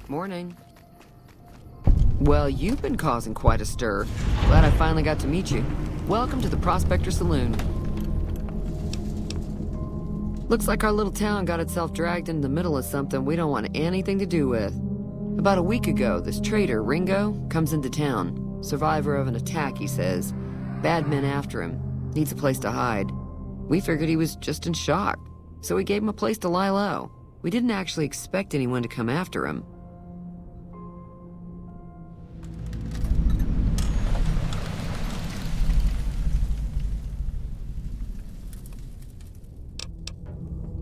Morning. Well, you've been causing quite a stir. Glad I finally got to meet you. Welcome to the Prospector Saloon. Looks like our little town got itself dragged into the middle of something we don't want anything to do with. About a week ago, this trader, Ringo, comes into town. Survivor of an attack, he says. Bad men after him. Needs a place to hide. We figured he was just in shock, so we gave him a place to lie low. We didn't actually expect anyone to come after him.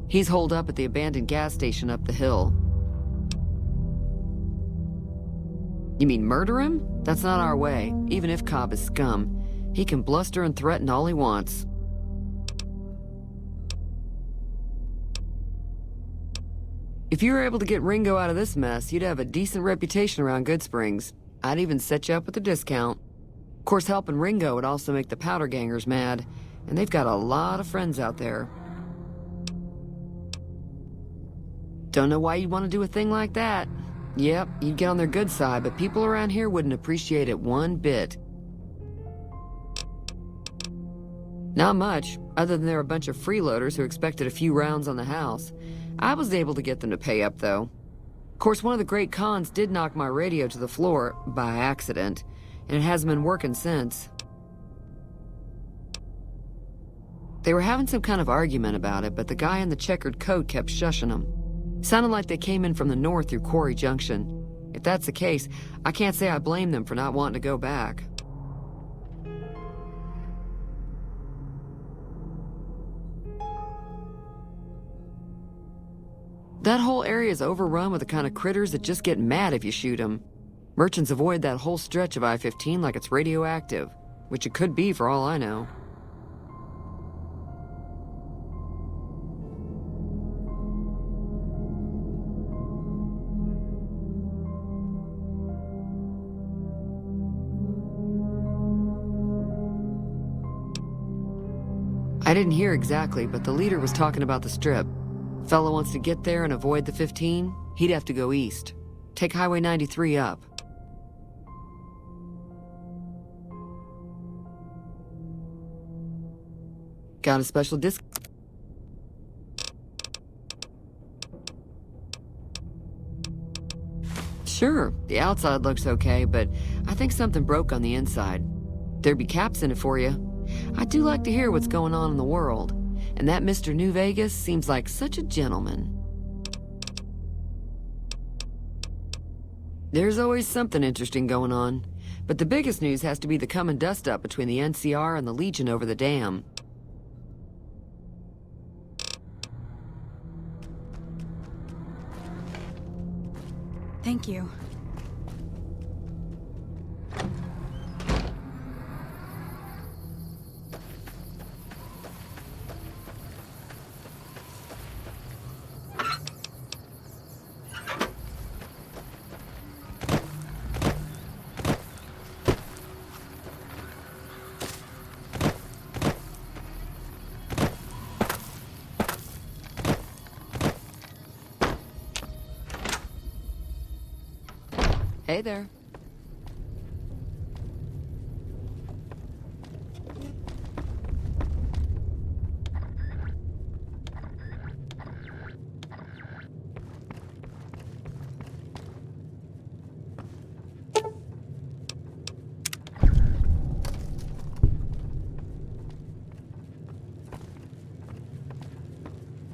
He's holed up at the abandoned gas station up the hill. You mean murder him? That's not our way. Even if Cobb is scum, he can bluster and threaten all he wants. If you were able to get Ringo out of this mess, you'd have a decent reputation around Goodsprings. I'd even set you up with a discount. Of course, helping Ringo would also make the powder gangers mad, and they've got a lot of friends out there. Don't know why you'd want to do a thing like that. Yep, you'd get on their good side, but people around here wouldn't appreciate it one bit. Not much, other than they're a bunch of freeloaders who expected a few rounds on the house. I was able to get them to pay up, though. Of course, one of the great cons did knock my radio to the floor, by accident, and it hasn't been working since. They were having some kind of argument about it, but the guy in the checkered coat kept shushing them. Sounded like they came in from the north through Quarry Junction. If that's the case, I can't say I blame them for not wanting to go back. That whole area is overrun with the kind of critters that just get mad if you shoot them. Merchants avoid that whole stretch of I-15 like it's radioactive, which it could be for all I know. I didn't hear exactly, but the leader was talking about the strip. Fellow wants to get there and avoid the 15, he'd have to go east. Take Highway 93 up. Got a special disc? Sure, the outside looks okay, but I think something broke on the inside. There'd be caps in it for you. I do like to hear what's going on in the world, and that Mr. New Vegas seems like such a gentleman. There's always something interesting going on, but the biggest news has to be the come and dust up between the NCR and the Legion over the dam. Thank you. Hey there.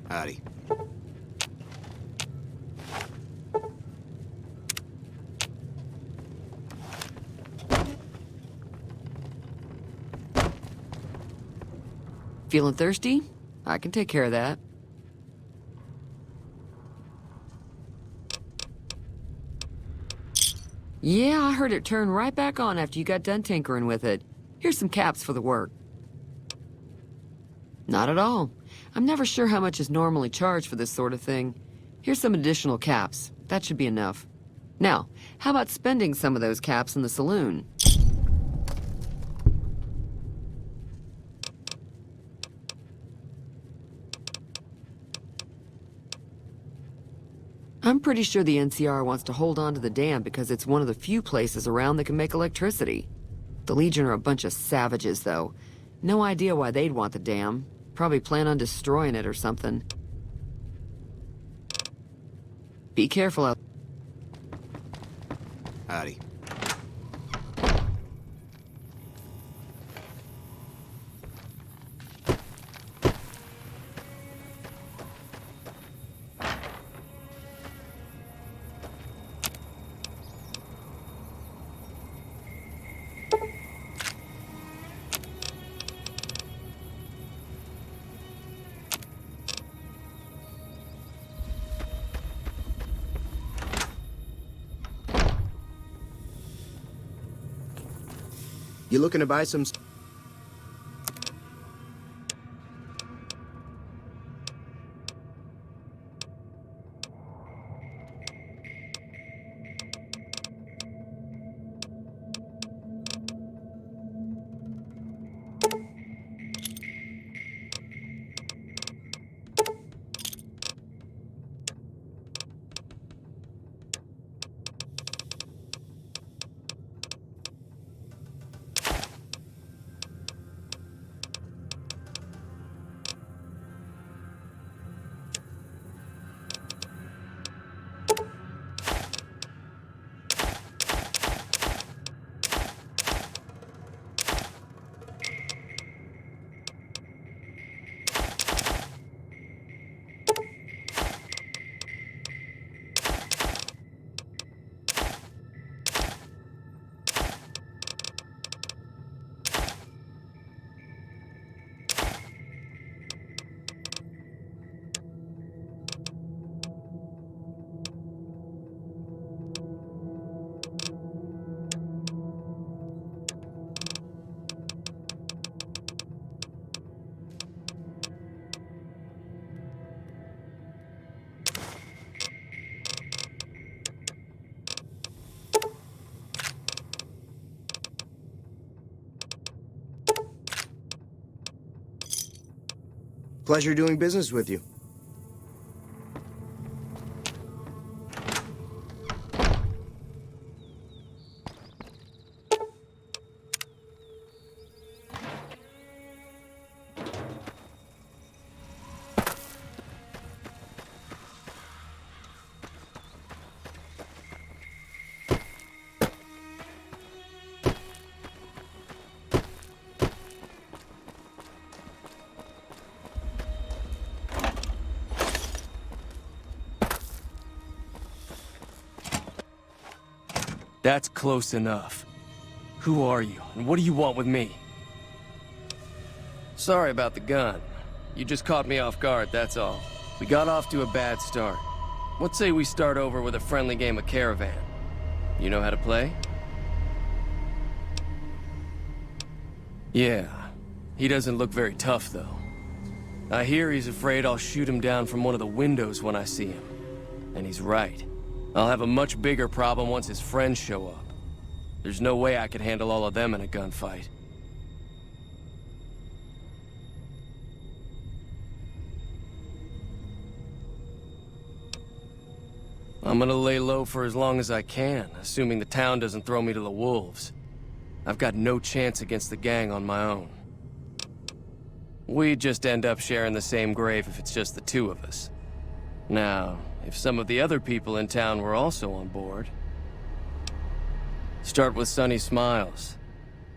Howdy. Feeling thirsty? I can take care of that. Yeah, I heard it turn right back on after you got done tinkering with it. Here's some caps for the work. Not at all. I'm never sure how much is normally charged for this sort of thing. Here's some additional caps. That should be enough. Now, how about spending some of those caps in the saloon? I'm pretty sure the NCR wants to hold on to the dam because it's one of the few places around that can make electricity. The Legion are a bunch of savages, though. No idea why they'd want the dam. Probably plan on destroying it or something. Be careful out. Howdy. You looking to buy some... Pleasure doing business with you. That's close enough. Who are you, and what do you want with me? Sorry about the gun. You just caught me off guard, that's all. We got off to a bad start. What say we start over with a friendly game of Caravan? You know how to play? Yeah. He doesn't look very tough, though. I hear he's afraid I'll shoot him down from one of the windows when I see him. And he's right. I'll have a much bigger problem once his friends show up. There's no way I could handle all of them in a gunfight. I'm gonna lay low for as long as I can, assuming the town doesn't throw me to the wolves. I've got no chance against the gang on my own. We'd just end up sharing the same grave if it's just the two of us. Now, if some of the other people in town were also on board... Start with Sunny Smiles.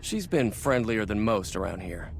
She's been friendlier than most around here.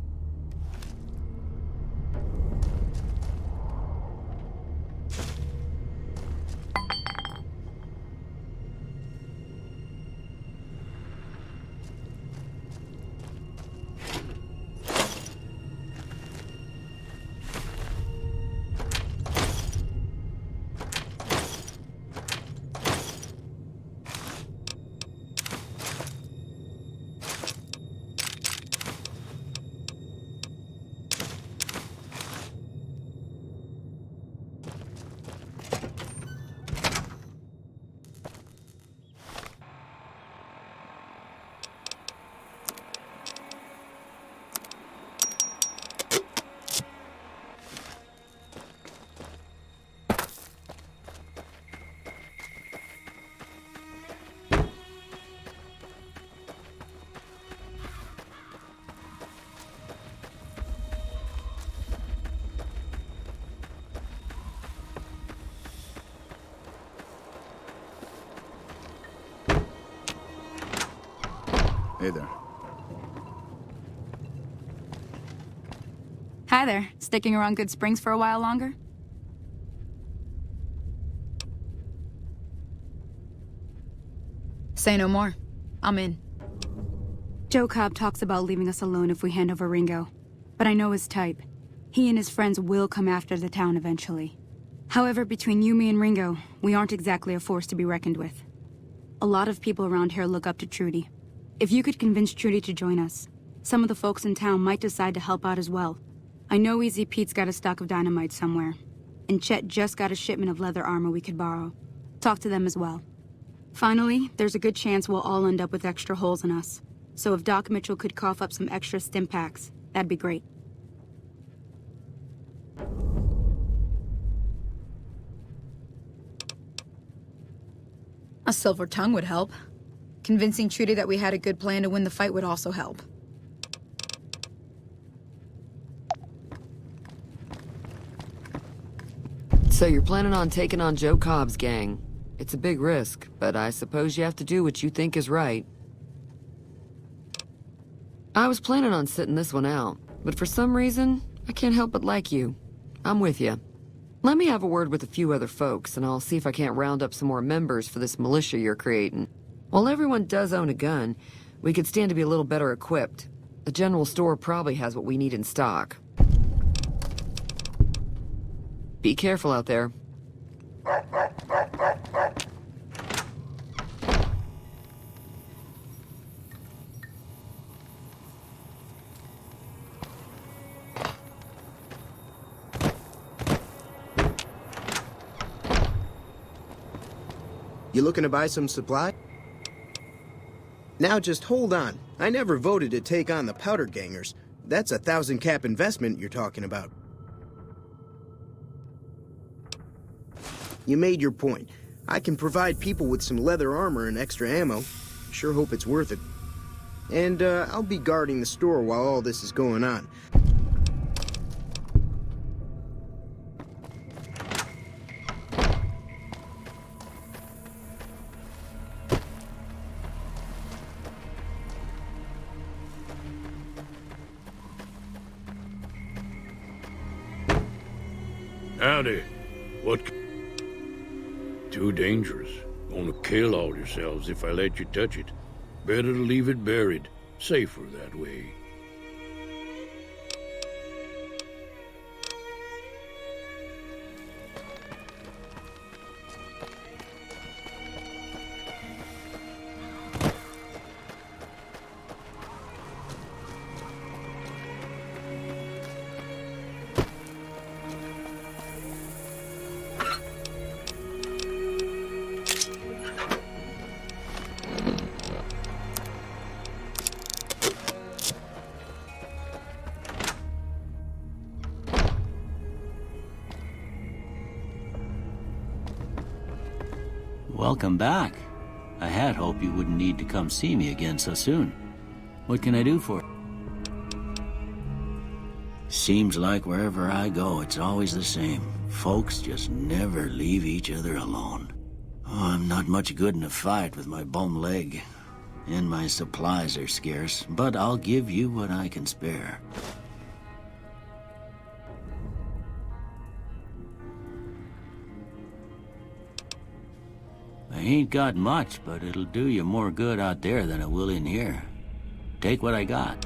Hey there. Hi there. Sticking around Good Springs for a while longer? Say no more. I'm in. Joe Cobb talks about leaving us alone if we hand over Ringo. But I know his type. He and his friends will come after the town eventually. However, between you, me, and Ringo, we aren't exactly a force to be reckoned with. A lot of people around here look up to Trudy. If you could convince Trudy to join us, some of the folks in town might decide to help out as well. I know Easy Pete's got a stock of dynamite somewhere, and Chet just got a shipment of leather armor we could borrow. Talk to them as well. Finally, there's a good chance we'll all end up with extra holes in us. So if Doc Mitchell could cough up some extra stim packs, that'd be great. A silver tongue would help. Convincing Trudy that we had a good plan to win the fight would also help. So you're planning on taking on Joe Cobb's gang. It's a big risk, but I suppose you have to do what you think is right. I was planning on sitting this one out, but for some reason, I can't help but like you. I'm with you. Let me have a word with a few other folks, and I'll see if I can't round up some more members for this militia you're creating. While everyone does own a gun, we could stand to be a little better equipped. The general store probably has what we need in stock. Be careful out there. You looking to buy some supply? Now just hold on. I never voted to take on the powder gangers. That's a 1,000 cap investment you're talking about. You made your point. I can provide people with some leather armor and extra ammo. Sure hope it's worth it. And I'll be guarding the store while all this is going on. Howdy. What? Too dangerous. Gonna kill all yourselves if I let you touch it. Better to leave it buried. Safer that way. Welcome back. I had hoped you wouldn't need to come see me again so soon. What can I do for you? Seems like wherever I go, it's always the same. Folks just never leave each other alone. Oh, I'm not much good in a fight with my bum leg. And my supplies are scarce, but I'll give you what I can spare. I ain't got much, but it'll do you more good out there than it will in here. Take what I got.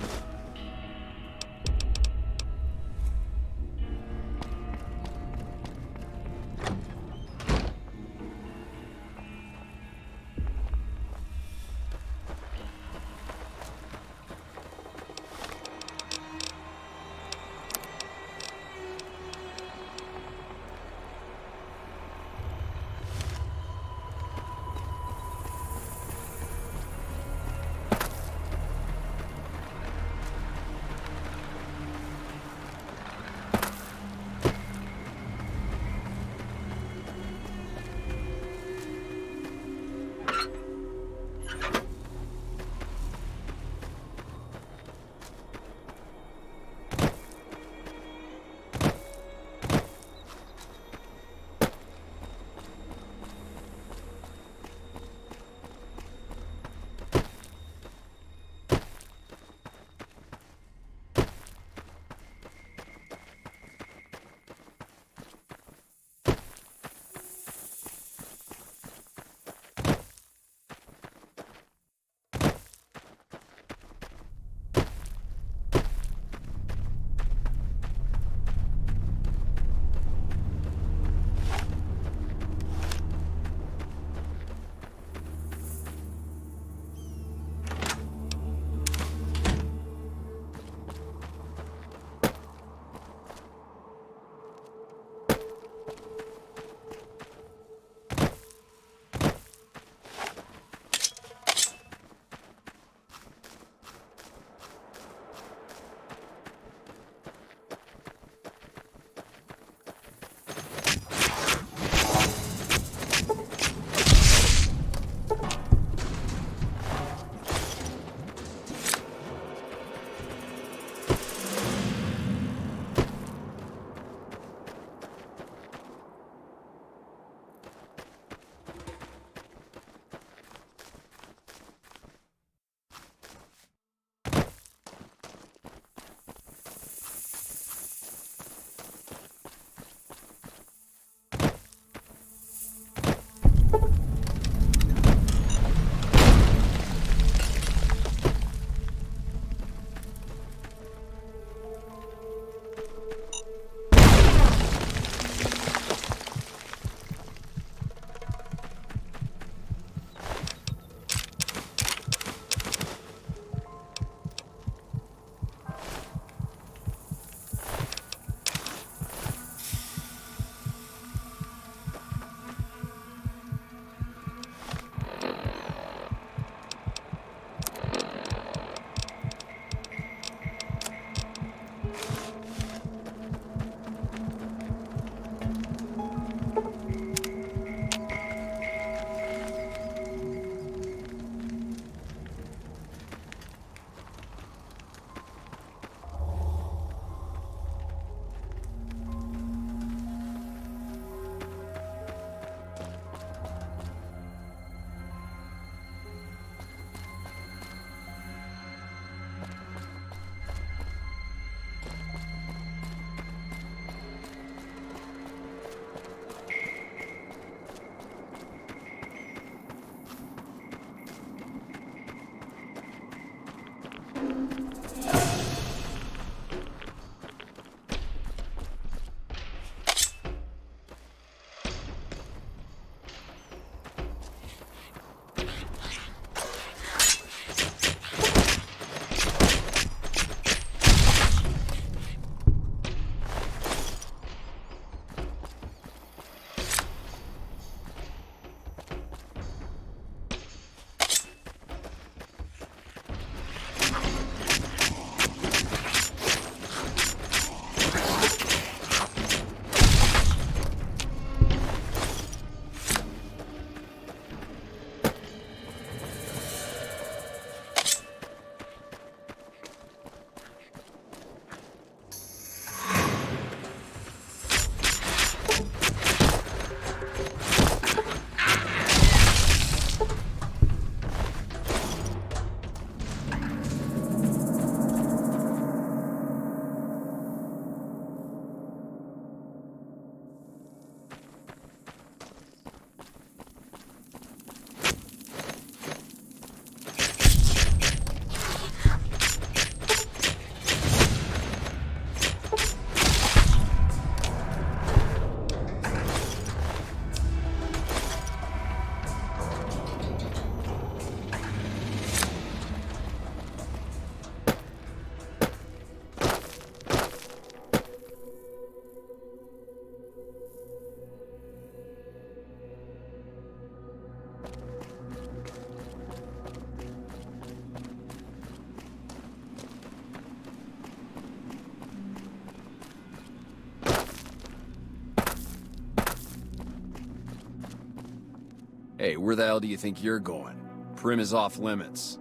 Hey, where the hell do you think you're going? Primm is off limits.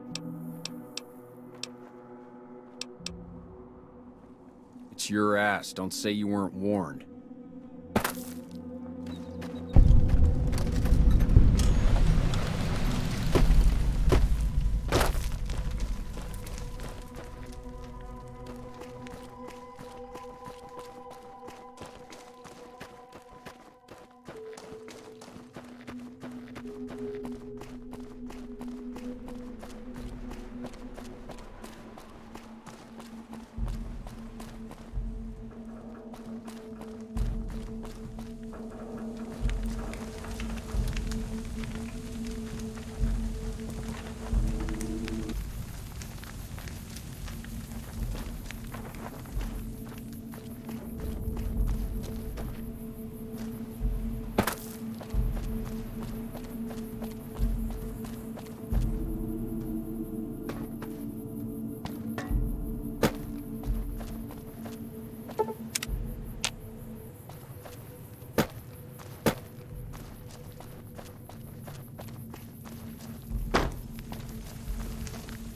It's your ass. Don't say you weren't warned.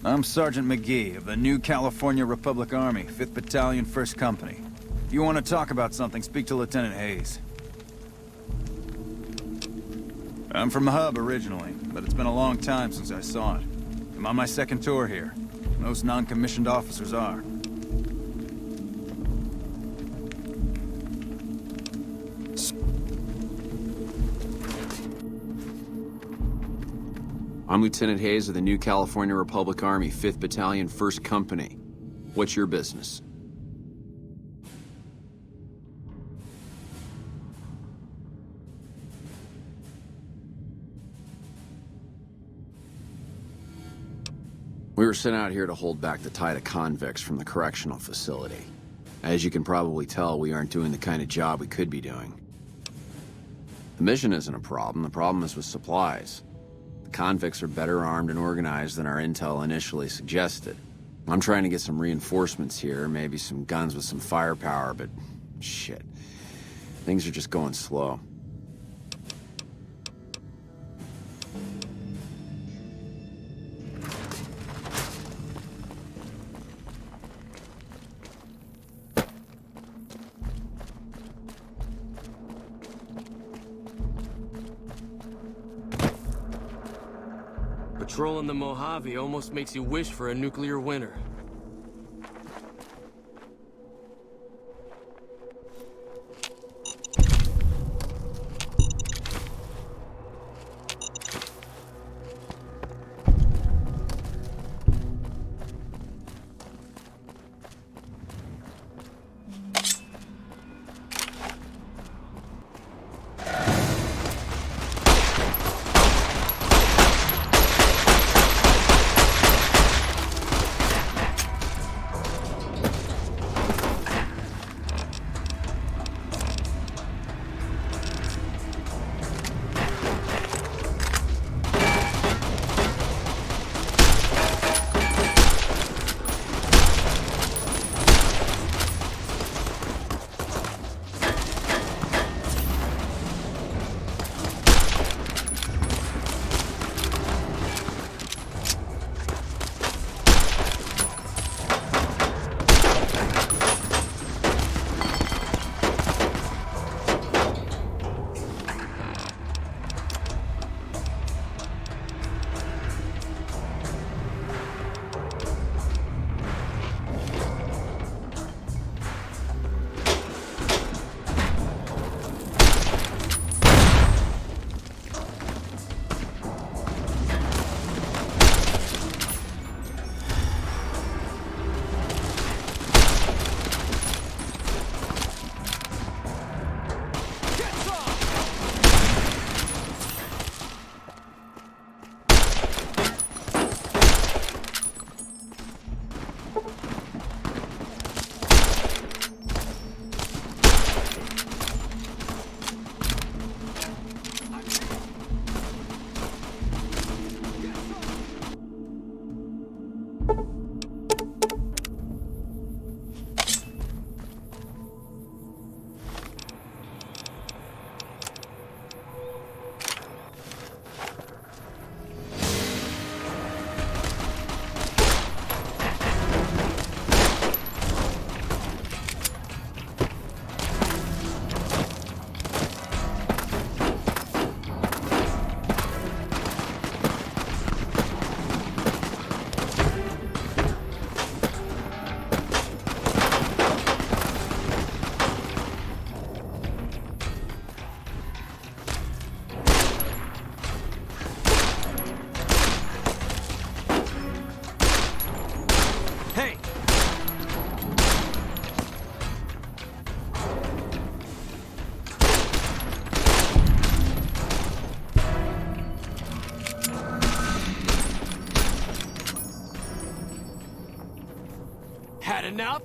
I'm Sergeant McGee of the New California Republic Army, 5th Battalion, 1st Company. If you want to talk about something, speak to Lieutenant Hayes. I'm from the hub originally, but it's been a long time since I saw it. I'm on my second tour here. Most non-commissioned officers are. I'm Lieutenant Hayes of the New California Republic Army, 5th Battalion, 1st Company. What's your business? We were sent out here to hold back the tide of convicts from the correctional facility. As you can probably tell, we aren't doing the kind of job we could be doing. The mission isn't a problem. The problem is with supplies. Convicts are better armed and organized than our intel initially suggested. I'm trying to get some reinforcements here, maybe some guns with some firepower, but shit. Things are just going slow. Patrolling the Mojave almost makes you wish for a nuclear winter. Had enough?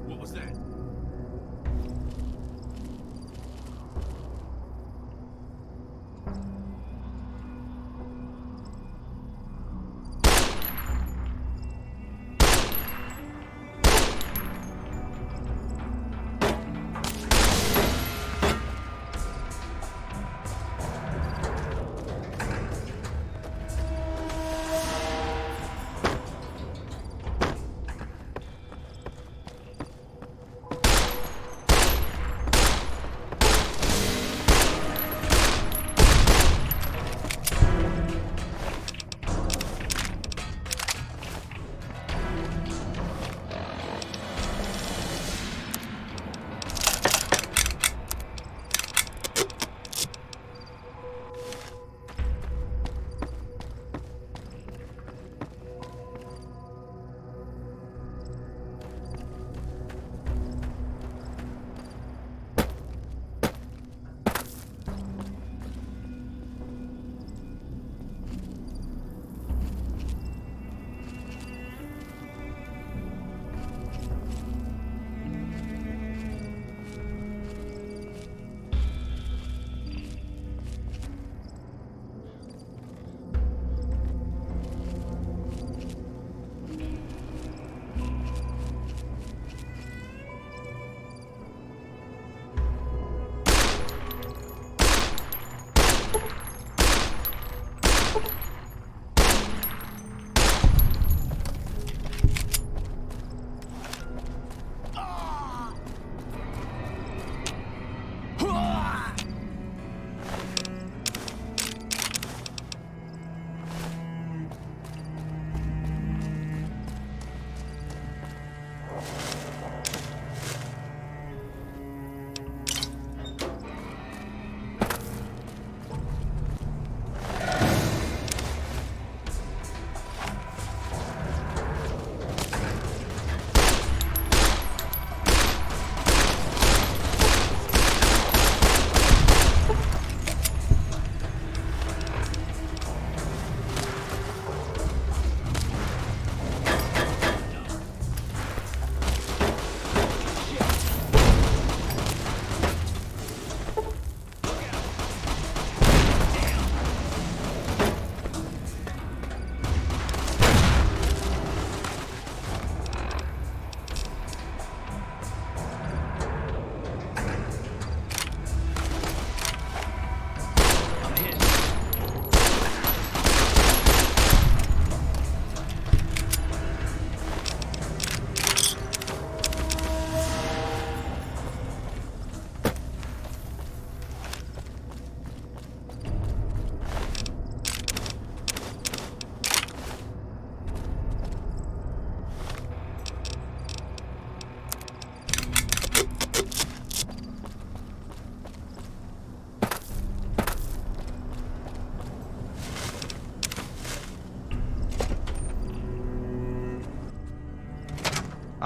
What was that?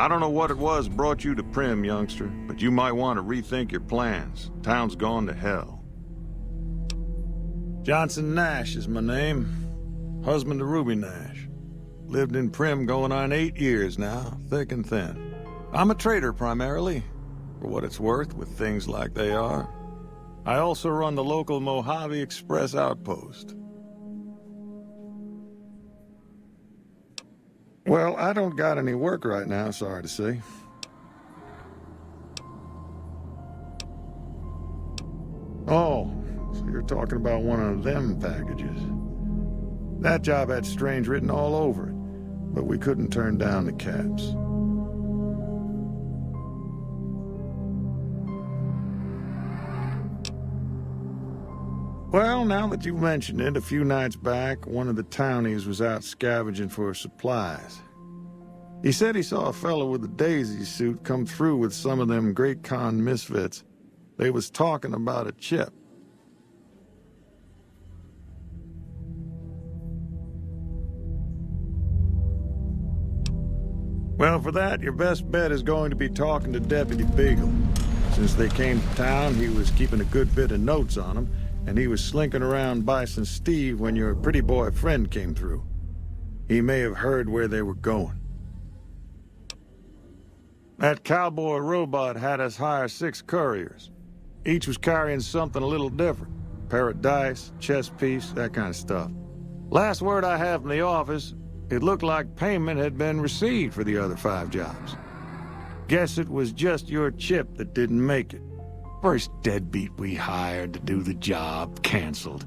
I don't know what it was brought you to Primm, youngster, but you might want to rethink your plans. Town's gone to hell. Johnson Nash is my name. Husband to Ruby Nash. Lived in Primm going on 8 years now, thick and thin. I'm a trader primarily, for what it's worth with things like they are. I also run the local Mojave Express outpost. Well, I don't got any work right now, sorry to say. Oh, so you're talking about one of them packages. That job had strange written all over it, but we couldn't turn down the caps. Well, now that you've mentioned it, a few nights back, one of the townies was out scavenging for supplies. He said he saw a fellow with a daisy suit come through with some of them Great Con misfits. They was talking about a chip. Well, for that, your best bet is going to be talking to Deputy Beagle. Since they came to town, he was keeping a good bit of notes on them, and he was slinking around Bison Steve when your pretty boy friend came through. He may have heard where they were going. That cowboy robot had us hire 6 couriers. Each was carrying something a little different. Pair of dice, chess piece, that kind of stuff. Last word I have from the office, it looked like payment had been received for the other 5 jobs. Guess it was just your chip that didn't make it. First deadbeat we hired to do the job canceled.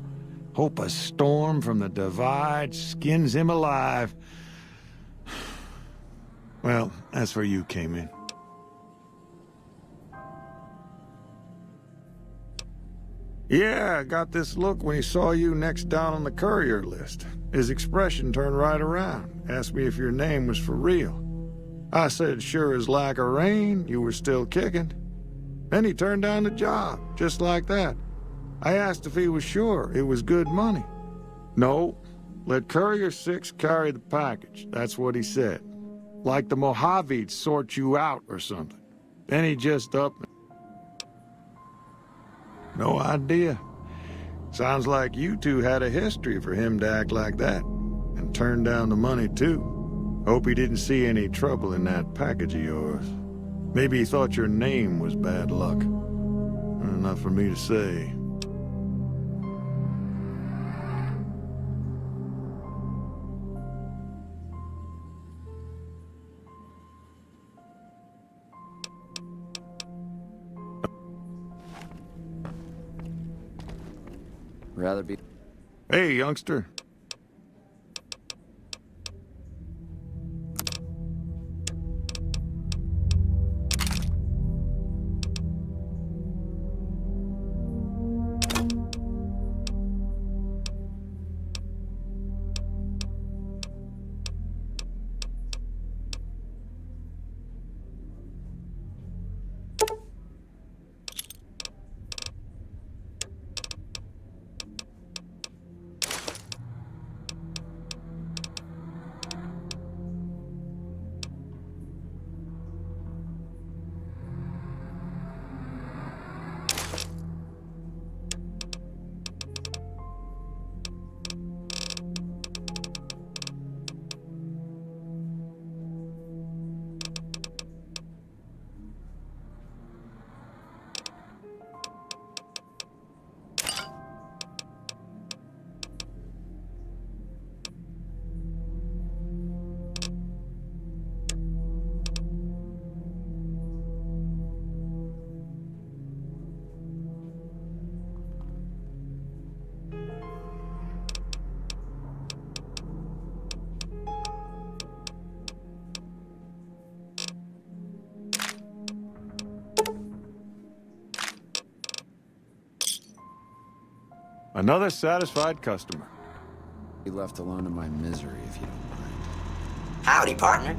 Hope a storm from the Divide skins him alive. Well, that's where you came in. Yeah, I got this look when he saw you next down on the courier list. His expression turned right around, asked me if your name was for real. I said sure as like a rain, you were still kicking. Then he turned down the job, just like that. I asked if he was sure it was good money. No, let Courier 6 carry the package, that's what he said. Like the Mojave'd sort you out or something. Then he just up. No idea. Sounds like you two had a history for him to act like that. And turn down the money, too. Hope he didn't see any trouble in that package of yours. Maybe he thought your name was bad luck. Not for me to say. Rather be... Hey, youngster. Another satisfied customer. Be left alone in my misery, if you don't mind. Howdy, partner.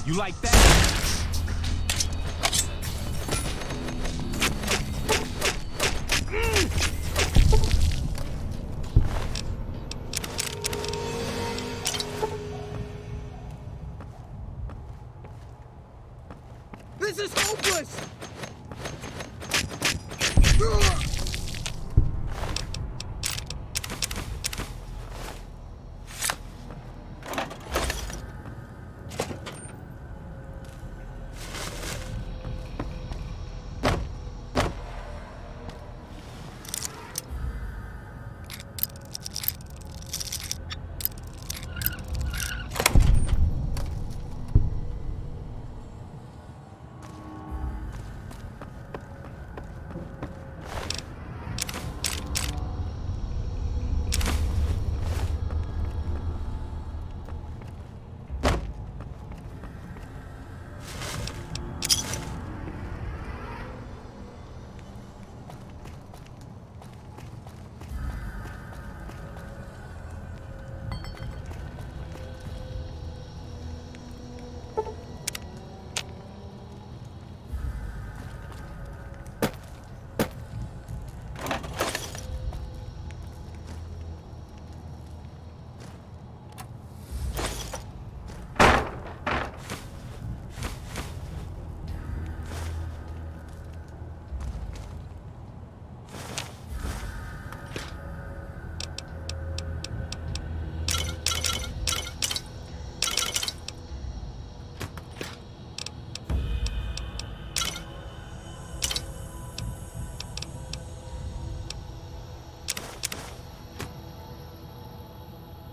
You like that? This is hopeless!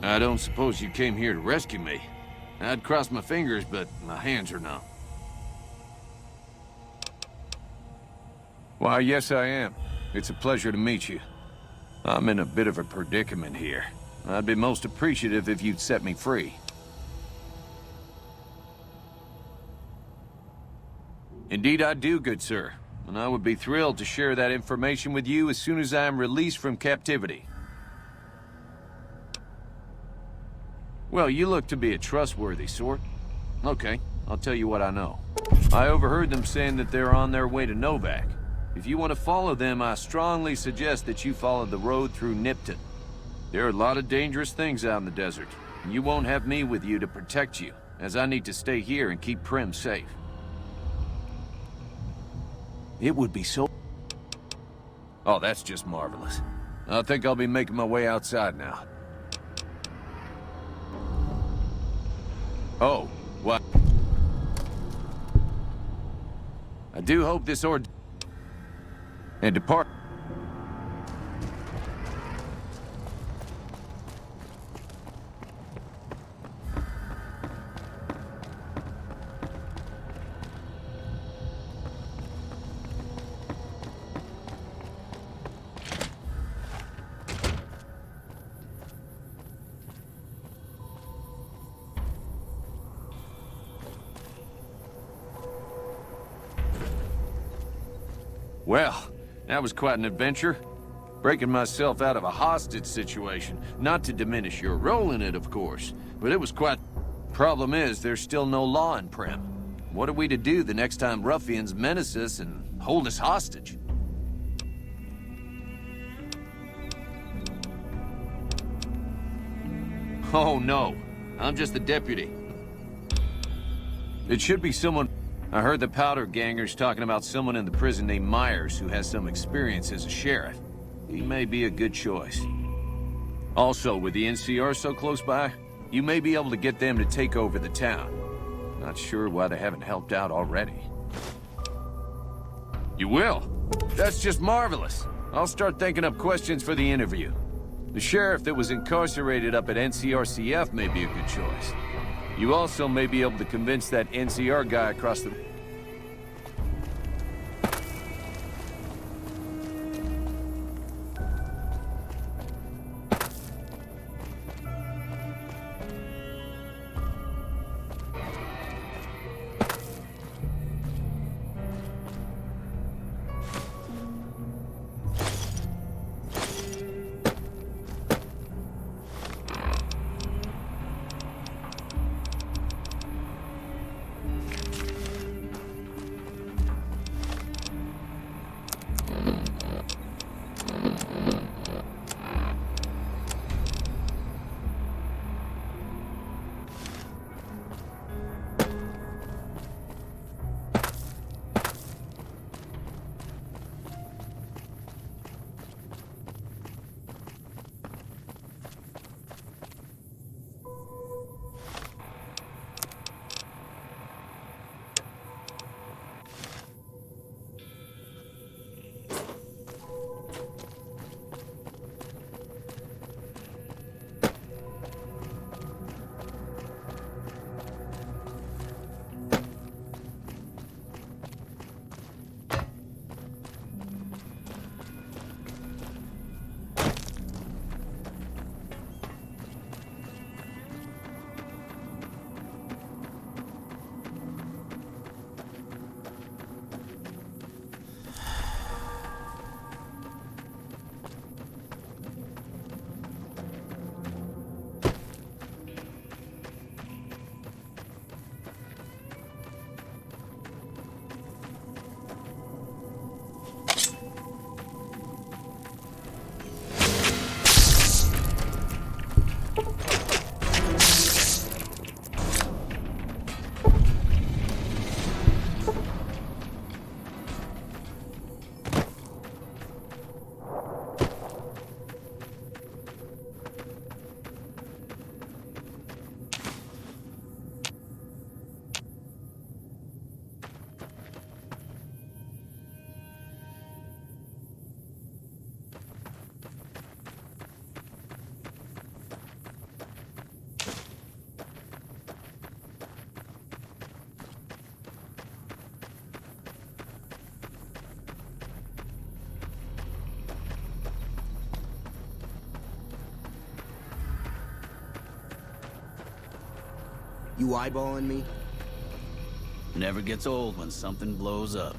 I don't suppose you came here to rescue me. I'd cross my fingers, but my hands are numb. Why, yes, I am. It's a pleasure to meet you. I'm in a bit of a predicament here. I'd be most appreciative if you'd set me free. Indeed I do, good sir. And I would be thrilled to share that information with you as soon as I am released from captivity. Well, you look to be a trustworthy sort. Okay, I'll tell you what I know. I overheard them saying that they're on their way to Novak. If you want to follow them, I strongly suggest that you follow the road through Nipton. There are a lot of dangerous things out in the desert, and you won't have me with you to protect you, as I need to stay here and keep Primm safe. It would be so... Oh, that's just marvelous. I think I'll be making my way outside now. Oh, what? I do hope this and depart. Well, that was quite an adventure. Breaking myself out of a hostage situation. Not to diminish your role in it, of course, but it was quite... Problem is, there's still no law in Primm. What are we to do the next time ruffians menace us and hold us hostage? Oh, no. I'm just the deputy. It should be someone... I heard the Powder Gangers talking about someone in the prison named Myers who has some experience as a sheriff. He may be a good choice. Also, with the NCR so close by, you may be able to get them to take over the town. Not sure why they haven't helped out already. You will? That's just marvelous. I'll start thinking up questions for the interview. The sheriff that was incarcerated up at NCRCF may be a good choice. You also may be able to convince that NCR guy across the... You eyeballing me? Never gets old when something blows up.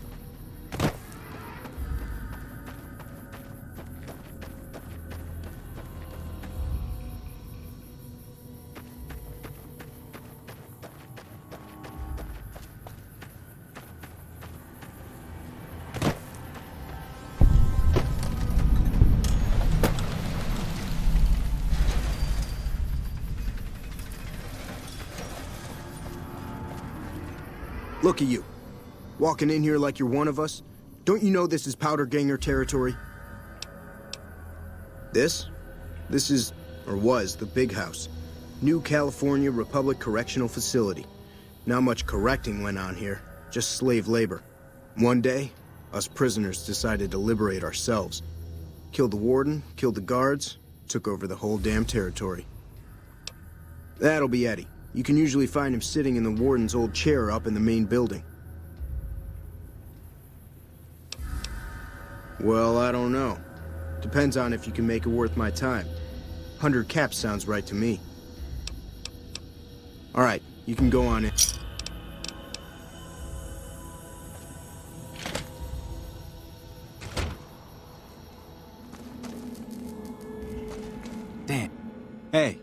Look at you. Walking in here like you're one of us. Don't you know this is Powder Ganger territory? This is, or was, the Big House. New California Republic Correctional Facility. Not much correcting went on here, just slave labor. One day, us prisoners decided to liberate ourselves. Killed the warden, killed the guards, took over the whole damn territory. That'll be Eddie. You can usually find him sitting in the warden's old chair up in the main building. Well, I don't know. Depends on if you can make it worth my time. 100 caps sounds right to me. All right, you can go on in. Damn. Hey,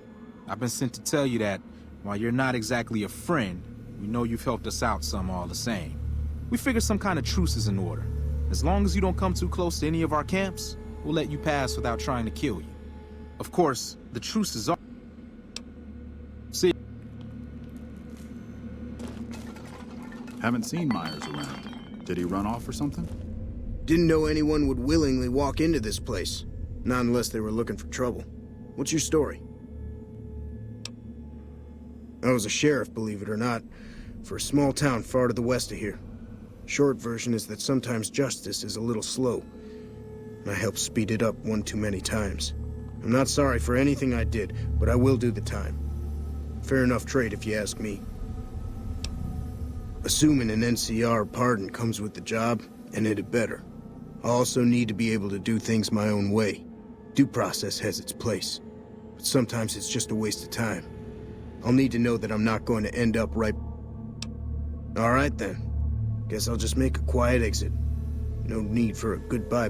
I've been sent to tell you that while you're not exactly a friend, we know you've helped us out some all the same. We figured some kind of truce is in order. As long as you don't come too close to any of our camps, we'll let you pass without trying to kill you. Of course, the truce is all... See, Haven't seen Myers around. Did he run off or something? Didn't know anyone would willingly walk into this place. Not unless they were looking for trouble. What's your story? I was a sheriff, believe it or not, for a small town far to the west of here. Short version is that sometimes justice is a little slow. And I helped speed it up one too many times. I'm not sorry for anything I did, but I will do the time. Fair enough trade if you ask me. Assuming an NCR pardon comes with the job, and it had better. I also need to be able to do things my own way. Due process has its place, but sometimes it's just a waste of time. I'll need to know that I'm not going to end up right... All right then. Guess I'll just make a quiet exit. No need for a goodbye.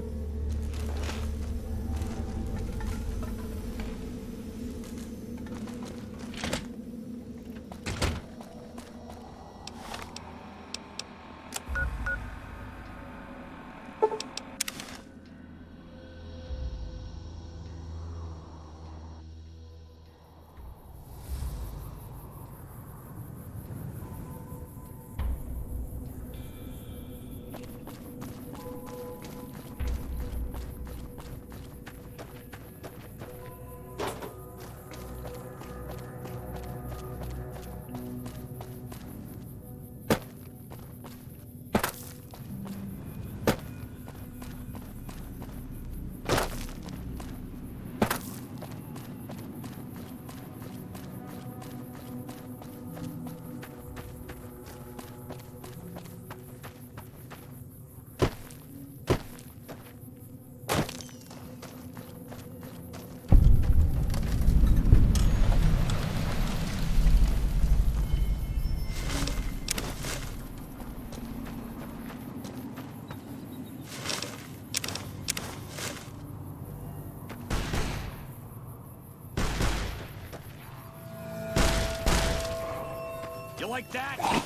You like that?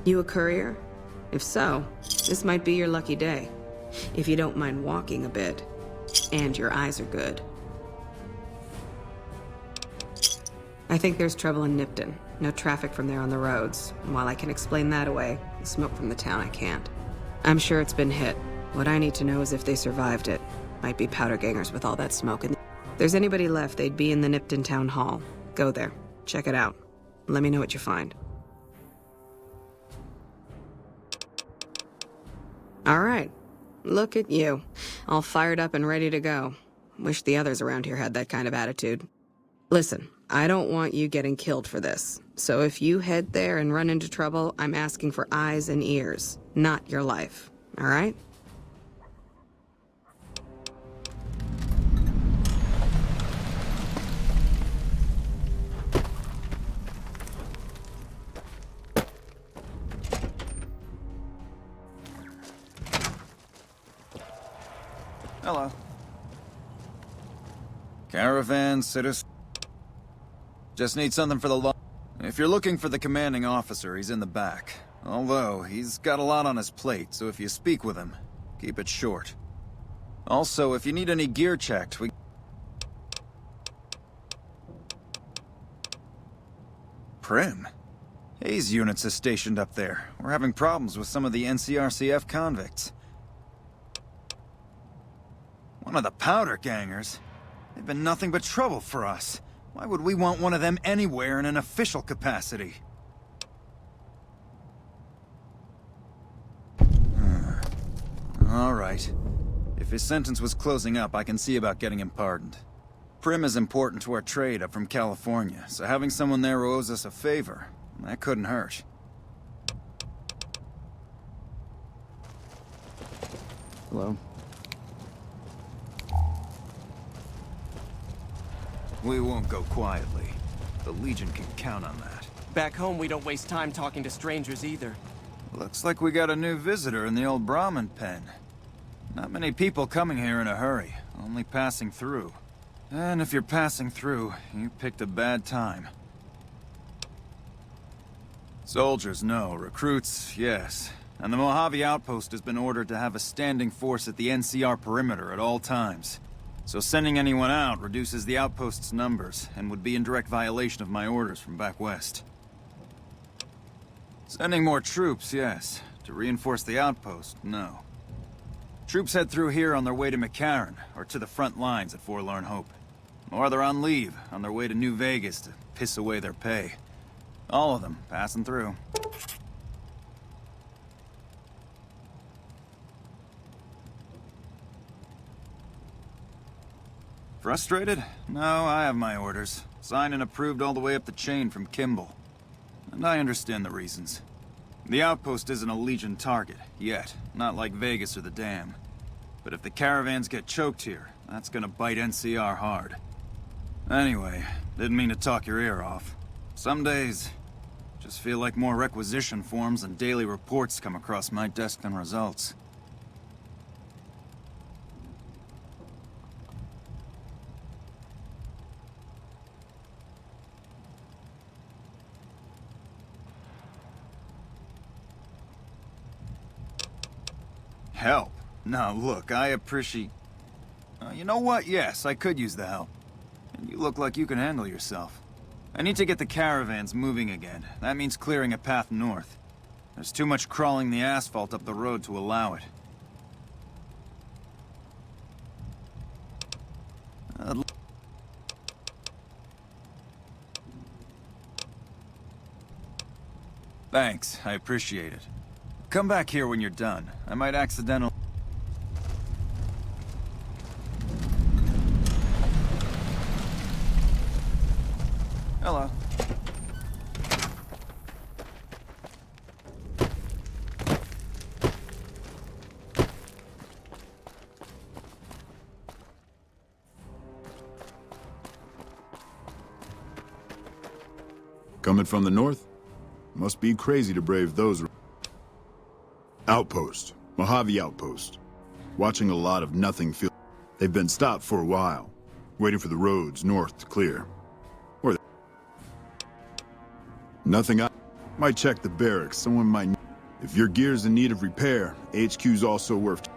You a courier? If so, this might be your lucky day. If you don't mind walking a bit. And your eyes are good. I think there's trouble in Nipton. No traffic from there on the roads. And while I can explain that away, the smoke from the town I can't. I'm sure it's been hit. What I need to know is if they survived it. Might be powder gangers with all that smoke. If there's anybody left, they'd be in the Nipton Town Hall. Go there. Check it out. Let me know what you find. All right. Look at you. All fired up and ready to go. Wish the others around here had that kind of attitude. Listen, I don't want you getting killed for this. So if you head there and run into trouble, I'm asking for eyes and ears, not your life. All right? Hello. Caravan, citizen. Just need something for the law. If you're looking for the commanding officer, he's in the back. Although, he's got a lot on his plate, so if you speak with him, keep it short. Also, if you need any gear checked, Primm? Hayes units is stationed up there. We're having problems with some of the NCRCF convicts. One of the powder gangers? They've been nothing but trouble for us. Why would we want one of them anywhere in an official capacity? All right. If his sentence was closing up, I can see about getting him pardoned. Primm is important to our trade up from California, so having someone there who owes us a favor, that couldn't hurt. Hello? We won't go quietly. The Legion can count on that. Back home, we don't waste time talking to strangers either. Looks like we got a new visitor in the old Brahmin pen. Not many people coming here in a hurry, only passing through. And if you're passing through, you picked a bad time. Soldiers, no. Recruits, yes. And the Mojave Outpost has been ordered to have a standing force at the NCR perimeter at all times. So sending anyone out reduces the outpost's numbers, and would be in direct violation of my orders from back west. Sending more troops, yes. To reinforce the outpost, no. Troops head through here on their way to McCarran, or to the front lines at Forlorn Hope. Or they're on leave, on their way to New Vegas to piss away their pay. All of them passing through. Frustrated? No, I have my orders. Signed and approved all the way up the chain from Kimball. And I understand the reasons. The outpost isn't a Legion target, yet. Not like Vegas or the Dam. But if the caravans get choked here, that's gonna bite NCR hard. Anyway, didn't mean to talk your ear off. Some days, just feel like more requisition forms and daily reports come across my desk than results. Help? Now look, I appreciate... you know what? Yes, I could use the help. And you look like you can handle yourself. I need to get the caravans moving again. That means clearing a path north. There's too much crawling the asphalt up the road to allow it. Thanks, I appreciate it. Come back here when you're done. I might accidentally... Hello. Coming from the north? Must be crazy to brave those... Outpost. Mojave Outpost. Watching a lot of nothing feel... They've been stopped for a while, waiting for the roads north to clear. Or... Nothing I... Might check the barracks, someone might... If your gear's in need of repair, HQ's also worth...